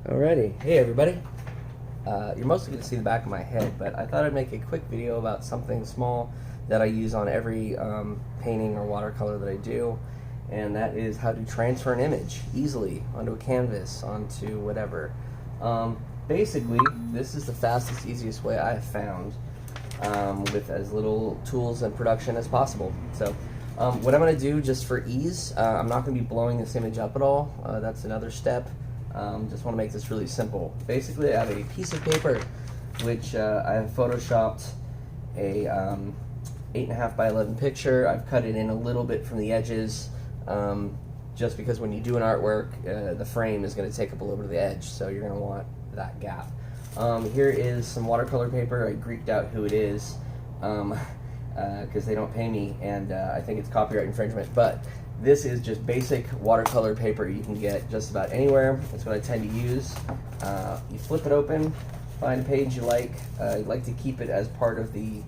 Alrighty, hey everybody. You're mostly going to see the back of my head, but I thought I'd make a quick video about something small that I use on every painting or watercolor that I do, and that is how to transfer an image easily onto a canvas, onto whatever. Basically, this is the fastest, easiest way I have found with as little tools and production as possible. So what I'm going to do, just for ease, I'm not going to be blowing this image up at all. That's another step. Just want to make this really simple. Basically, I have a piece of paper which I have photoshopped a 8.5 by 11 picture. I've cut it in a little bit from the edges, just because when you do an artwork, the frame is going to take up a little bit of the edge, so you're going to want that gap. Here is some watercolor paper. I Greeked out who it is because they don't pay me, and I think it's copyright infringement, but this is just basic watercolor paper you can get just about anywhere. That's what I tend to use. You flip it open, find a page you like. You'd like to keep it as part of the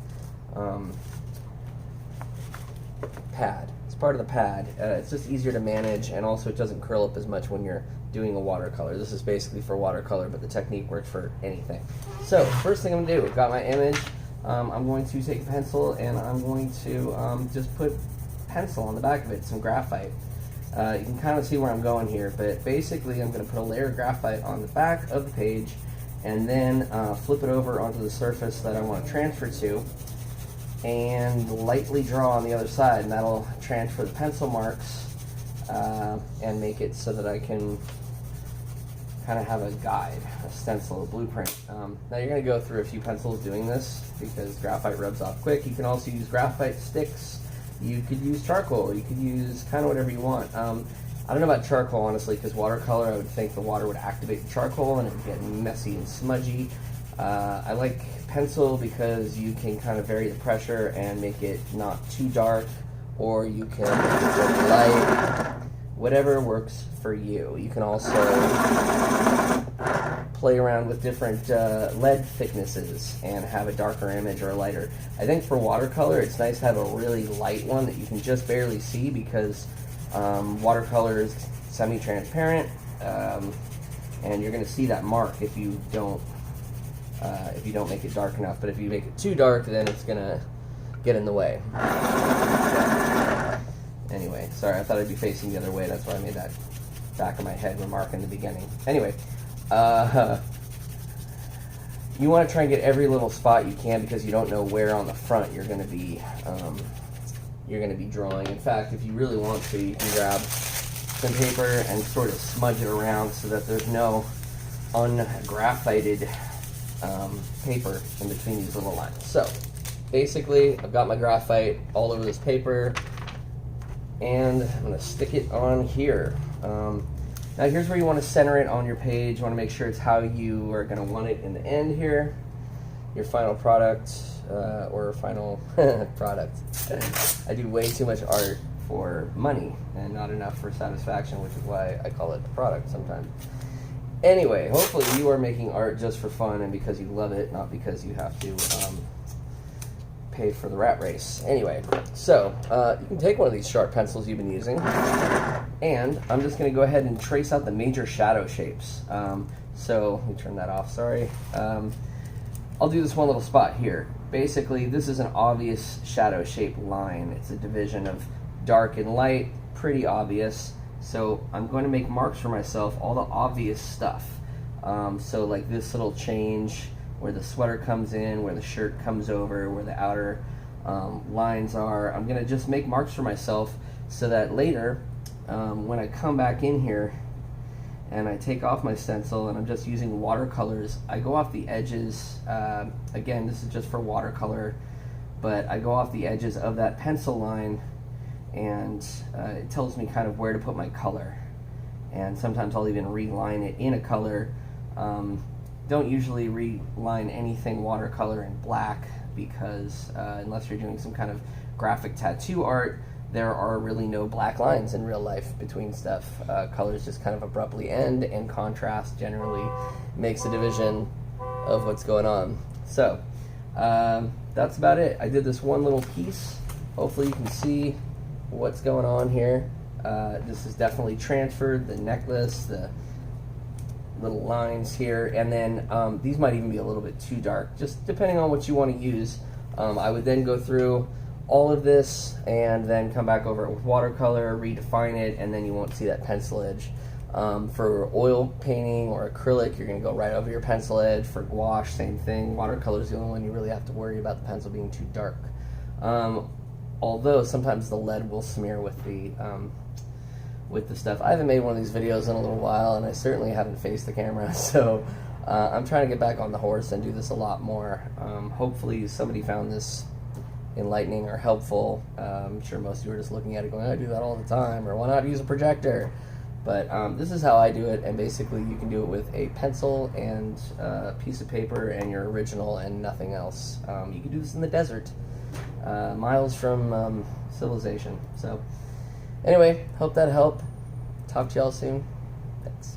pad. It's part of the pad. It's just easier to manage, and also it doesn't curl up as much when you're doing a watercolor. This is basically for watercolor, but the technique works for anything. So first thing I'm going to do, I've got my image. I'm going to take a pencil and I'm going to just put pencil on the back of it, some graphite. You can kind of see where I'm going here, but basically I'm going to put a layer of graphite on the back of the page and then flip it over onto the surface that I want to transfer to, and lightly draw on the other side, and that'll transfer the pencil marks and make it so that I can kind of have a guide, a stencil, a blueprint. Now you're going to go through a few pencils doing this because graphite rubs off quick. You can also use graphite sticks. You could use charcoal. You could use kind of whatever you want. I don't know about charcoal, honestly, because watercolor, I would think the water would activate the charcoal and it would get messy and smudgy. I like pencil because you can kind of vary the pressure and make it not too dark, or you can make it really light. Whatever works for you. You can also play around with different lead thicknesses and have a darker image or a lighter. I think for watercolor, it's nice to have a really light one that you can just barely see, because watercolor is semi-transparent, and you're going to see that mark if you don't make it dark enough. But if you make it too dark, then it's going to get in the way. Anyway, sorry, I thought I'd be facing the other way. That's why I made that back of my head remark in the beginning. Anyway, you want to try and get every little spot you can, because you don't know where on the front you're going to be drawing. In fact, if you really want to, you can grab some paper and sort of smudge it around so that there's no ungraphited paper in between these little lines. So basically, I've got my graphite all over this paper, and I'm going to stick it on here. Now here's where you want to center it on your page. You want to make sure it's how you are going to want it in the end here. Your final product, or final product. I do way too much art for money and not enough for satisfaction, which is why I call it a product sometimes. Anyway, hopefully you are making art just for fun and because you love it, not because you have to pay for the rat race. Anyway, so you can take one of these sharp pencils you've been using, and I'm just going to go ahead and trace out the major shadow shapes. So let me turn that off, sorry. I'll do this one little spot here. Basically, this is an obvious shadow shape line. It's a division of dark and light, pretty obvious. So I'm going to make marks for myself, all the obvious stuff. So like this little change where the sweater comes in, where the shirt comes over, where the outer lines are. I'm going to just make marks for myself so that later, when I come back in here and I take off my stencil and I'm just using watercolors, I go off the edges. Again, this is just for watercolor, but I go off the edges of that pencil line, and it tells me kind of where to put my color. And sometimes I'll even reline it in a color. Don't usually reline anything watercolor in black, because unless you're doing some kind of graphic tattoo art, there are really no black lines in real life between stuff. Colors just kind of abruptly end, and contrast generally makes a division of what's going on. So that's about it. I did this one little piece. Hopefully you can see what's going on here. This is definitely transferred, the necklace, the little lines here, and then these might even be a little bit too dark, just depending on what you want to use. I would then go through all of this and then come back over it with watercolor, redefine it, and then you won't see that pencil edge. For oil painting or acrylic, you're going to go right over your pencil edge. For gouache, same thing. Watercolor is the only one you really have to worry about the pencil being too dark. Although sometimes the lead will smear with the stuff. I haven't made one of these videos in a little while, and I certainly haven't faced the camera, so I'm trying to get back on the horse and do this a lot more. Hopefully somebody found this enlightening or helpful. I'm sure most of you are just looking at it going, I do that all the time, or why not use a projector? But this is how I do it, and basically you can do it with a pencil and a piece of paper and your original and nothing else. You can do this in the desert, miles from civilization. So anyway, hope that helped. Talk to y'all soon. Thanks.